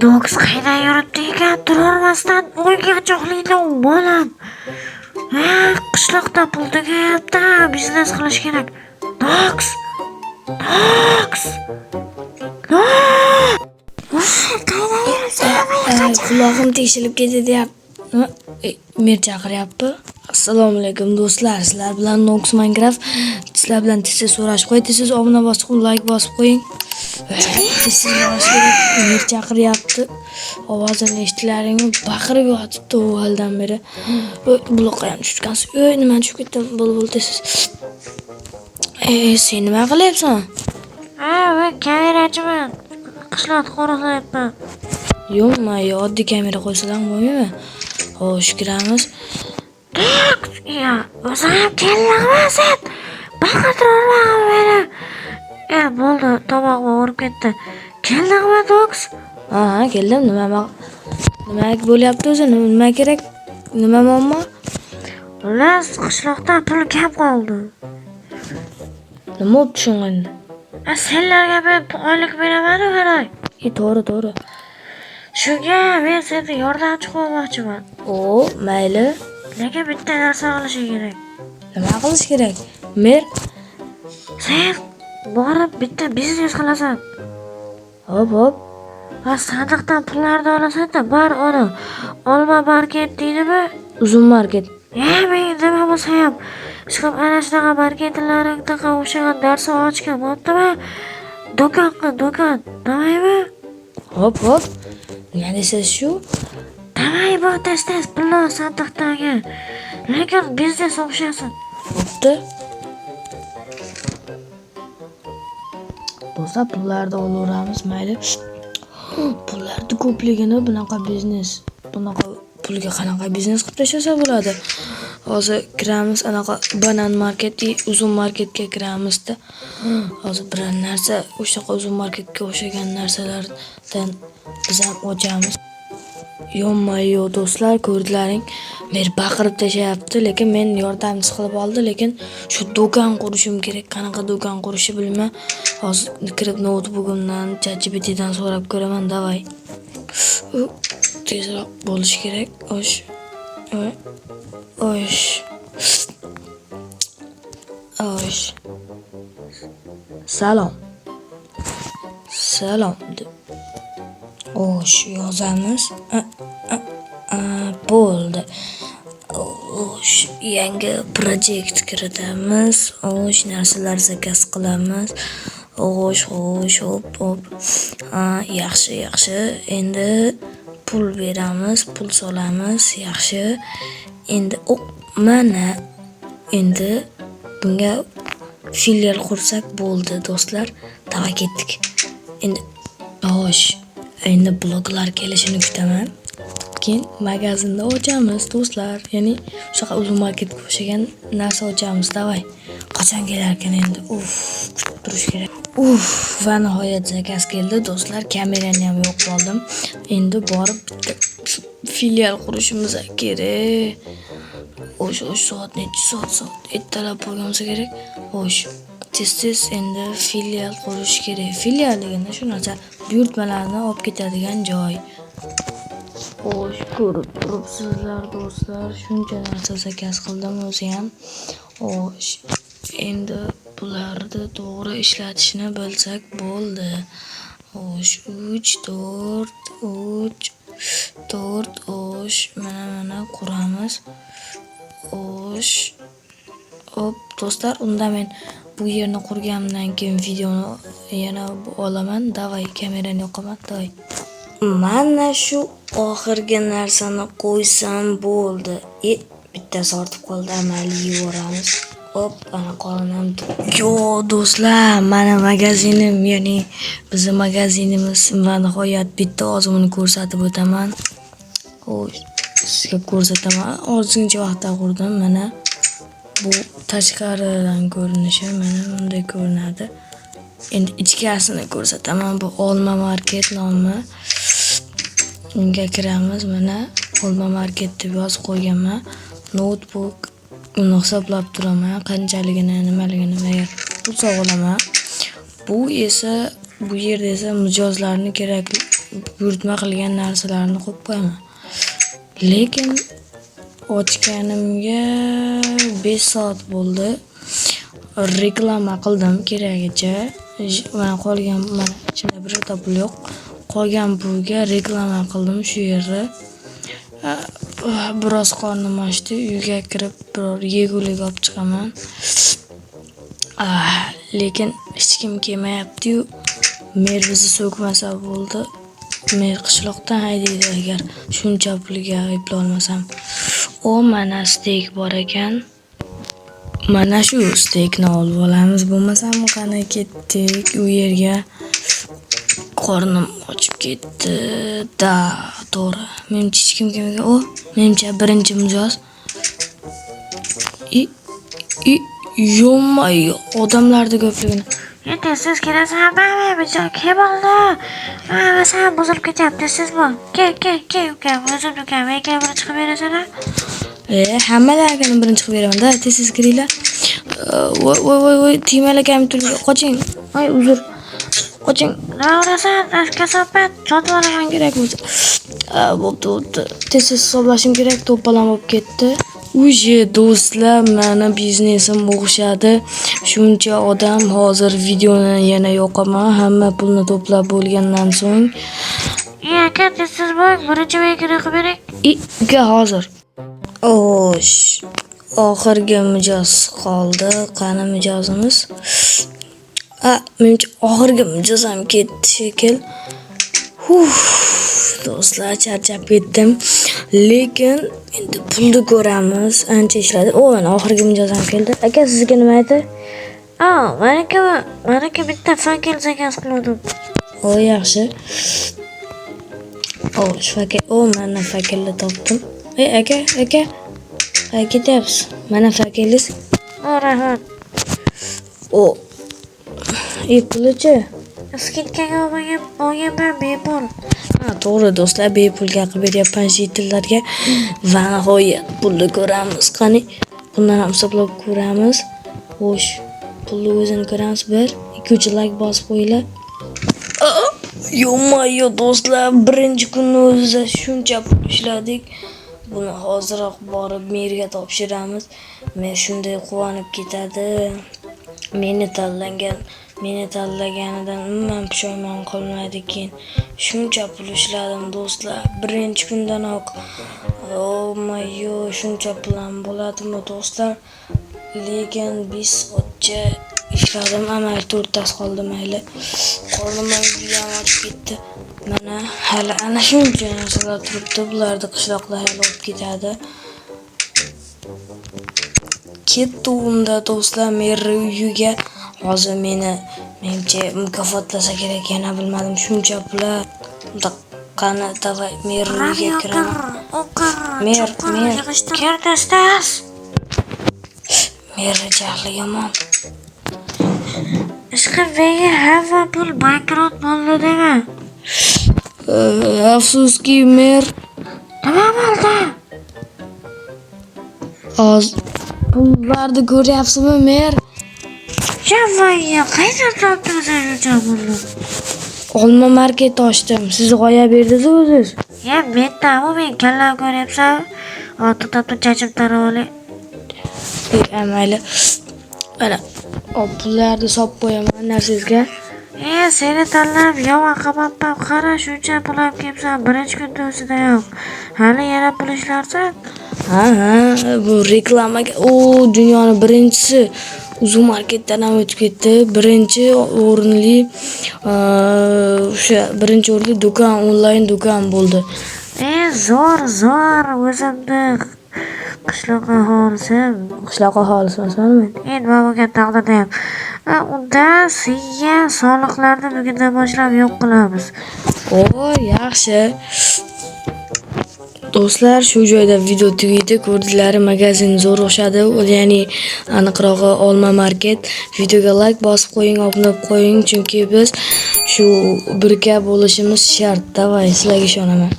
Doks qaydan yuribdi ekan? Turolmasdan o'yga jo'xlaydi bolam. Qishloqda pul tugayapti, biznes qilish kerak. Doks! Quloqim teshilib ketdi deyapti. Mer chaqiryapti. Assalomu alaykum do'stlar. Sizlar bilan Nox Minecraft. Sizlar bilan tez so'rashib qo'yasiz. Obuna bosib, like bosib qo'ying. Mer chaqiryapti. Ovozini eshitdilaringmi? Baqirib yotibdi u haldan beri. Buloqqa ham tushgansiz. Nima tushib ketdim? Bo'lib tez. Sen nima qilyapsan? Men kamerachiman. Qishloqni qo'riqlayapman. Yo'q, oddiy kamera qo'ysalar bo'lmaymi? Xo'sh, kiramiz. O'zim kelmayman sen. Baqirtirolmag'in meni. Bo'ldi, tomog'im o'rib ketdi. Keldingmi, Doks? Keldim. Nima bo'lyapti o'zi? Nima kerak? Nima muammo? Xullas, qishloqda pul kam qoldi. Nima bo'ldi shunga? Senlarga men oylik beraman-ku, qarang. To'g'ri. Shunga men seni yordamchi qilmoqchiman. Mayli. Lekin bitta narsa qilish kerak. Nima qilish kerak? Mer, sen borib bitta biznes qilasan. Hop. Sandiqdan pullarni olasan-da, bar uni. Olma market deydimi? Uzun market. Men nima bo'lsa ham chiqib ana shunaqa marketlarga o'xshagan narsa ochgan bo'ptimi? Do'kon, nimaymi? Hop. Nima deysiz shu? Davay bu tez pullar sandiqdagi. Lekin biznes o'xshasin. Bo'pti. Do'stlar, pullarni olaveramiz, mayli. Pullarni ko'pligini bunaqa pulga qanaqa biznes qilib tashlasa bo'ladi. Hozir kiramiz anaqa banan market, uzun marketga kiramizda. Hozir bir narsa o'sha uzun marketga o'xshagan narsalardan biz ham ochamiz. Yo'q do'stlar, ko'rdilaring. Men baqirib tashlayapti, lekin men yordamchi qilib oldi, lekin shu do'kon qurishim kerak. Qanaqa do'kon qurishni bilmay, hozir kirib notebookimdan, ChatGPTdan so'rab ko'raman, davay. Tezroq bo'lish kerak. Osh. Salom. Yozamiz. Bo'ldi. Yangi projekt kiritamiz. Narsalar zakaz qilamiz. Hop. Yaxshi. Endi pul beramiz, pul solamiz. Yaxshi. Endi mana endi bunga filial qursak bo'ldi, do'stlar. Davay ketdik. Endi bloglar kelishini kutaman. Keyin magazinda ochamiz, do'stlar. Ya'ni o'sha uzun marketga o'xshagan narsa ochamiz, davay. Qachon kelar ekan endi? Kutib turish kerak. Va nihoyat zakaz keldi, do'stlar. Kamerani ham yo'q qoldim. Endi borib bitta filial qurishimiz kerak. Soat necha soat ertalab bo'lgansa kerak. Tez endi filial qurish kerak. Filial deganda shu narsa buyurtmalarni olib ketadigan joy. Ko'rib turibsizlar do'stlar, shuncha narsa zakaz qildim o'zi ham. Endi bularni to'g'ri ishlatishni bilsak bo'ldi. 4 mana quramiz. Hop, do'stlar, unda men bu yerni qurganimdan keyin videoni yana olaman. Davay, kamerani yoqaman, davay. Mana shu oxirgi narsani qo'ysam bo'ldi. Bittasi ortib qoldi, amali yuboramiz. Hop, ana qolinam. Do'stlar, mana magazinim, ya'ni bizning magazinimiz va nihoyat bitta ozmini ko'rsatib o'taman. Sizga ko'rsataman. Ozgincha vaqtda qurdim. Mana bu tashqaridan ko'rinishi mana bunday ko'rinadi. Endi ichkarisini ko'rsataman. Bu Olma market nomi. Unga kiramiz. Mana Olma market deb yozib qo'yganman. Notebook uni hisoblab turaman, qanchaligini, nimaligini va pul sog'laman. Bu esa Bu yerda esa mijozlarni kerakli buyurtma qilgan narsalarni qo'yib qo'yaman. Lekin ochganimga 5 soat bo'ldi. Reklama qildim keragicha. Mana qolgan mana ichimda birorta pul yo'q. Qolgan pulga reklama qildim shu yerda. Biroz qornim ochdi. Uyga kirib biror yegulik olib chiqaman. Lekin hech kim kelmayapti-yu. Mer bizni so'kmasa bo'ldi. Mer qishloqdan haydaydi agar shuncha pulga ayblay olmasam. Mana steak bor ekan. Mana shu steakni olib olamiz. Bo'lmasam qani ketdik u yerga. Qornim ochib ketdi. To'g'ri. Menimcha hech kim kelmagan. Menimcha birinchi mijoz. Yo'may, odamlarda ko'pligini. Endi siz kelasan, bijoy kim oldi? Sen buzilib ketyapti, siz bu. Kel, ukam, o'zim ukam, aka buni chiqib berasan-a? Hammalarga birinchi chiqib beraman-da, tez kiringlar. Voy, tiymalagan turga qoching. Uzr. Qoching. Nima urasan? Kasofat, sotib olaman kerak bo'lsa. Bo'pti. Tez hisoblashim kerak, to'polon bo'lib ketdi. Do'stlar, meni biznesim o'xshadi. Shuncha odam hozir videoni yana yoqaman. Hamma pulni to'plab bo'lgandan so'ng. Aka, siz bo'ling, birinchi bekini qilib bering. Uka hozir. Oxirgi mijoz qoldi. Qani mijozimiz? Menimcha oxirgi mijoz ham ketdi shekil. Do'stlar, charchab ketdim. Lekin endi pulni ko'ramiz. Ancha ishladi. Mana oxirgi mijoz ham keldi. Aka, sizga nima aytdi? Meniki bitta fakel zakaz qildim. Yaxshi. Shu fakel. Mana fakelni topdim. Aka. Ketyapsiz. Mana fakelingiz. Rahmat. Pulichi? Skidkaga olganman bepul. To'g'ri do'stlar, bepulga qilib beryapman jitillarga. Va nihoyat pulni ko'ramiz. Qani, bundan ham hisoblab ko'ramiz. Xo'sh, pulni o'zini ko'ramiz. 1, 2 like bosib qo'yinglar. Yo'mayo do'stlar, birinchi kunni o'zida shuncha pul ishladik. Buni hoziroq borib merga topshiramiz. Men shunday quvonib ketadi. Meni tanlaganidan umuman pushaymon qilmaydi keyin. Shuncha pul ishladim do'stlar. Birinchi kundanoq. Shuncha pul ham bo'ladimi do'stlar? Lekin 5 soatcha ishladim. Amal 4 tas qoldi mayli. Qornim ham ochib ketdi. Mana hali ana shuncha narsalar turibdi. Bularni qishloqda hali olib ketadi. Ketdimda do'stlar mer uyiga. Hozir menimcha mukofotlasa kerak, yana bilmadim shuncha pullar. Qani davay mer uyiga kiraman. Mer Kertastas. Mer jahli yomon. Ishqib vega hamma pul bankrot bo'ldi dema. Afsuski mer. Nima bo'ldi? Pullarni ko'ryapsizmi mer? Voy, qayerdan topdingiz shuncha pulni? Olma market ochdim. Siz g'oya berdingiz o'zingiz. Men kallam ko'ryapsan. Topib chachib tarab olay. Mayli. Mana pullarni solib qo'yaman narsangizga. Seni tanlab yomon qilmabman. Qara, shuncha pul olib kelibsan. Birinchi kunda o'zida yo'q. Hali yana pul ishlarsan? Bu reklamaga. Dunyoni birinchisi Uzu marketdan ham o'tib ketdi. Birinchi o'rinli do'kon, onlayn do'kon bo'ldi. Zo'r o'zimni qishloq aholisimi? Nima bo'lgan taqdirda ham. Unda senga soliqlarni bugundan boshlab yo'q qilamiz. Yaxshi. Do'stlar, shu joyda video tugaydi. Ko'rdinglar, magazin zo'r o'xshadi. Ya'ni aniqrog'i Olma market. Videoga like bosib qo'ying, obuna bo'lib qo'ying, chunki biz shu birga bo'lishimiz shart. Davay, sizlarga ishonaman.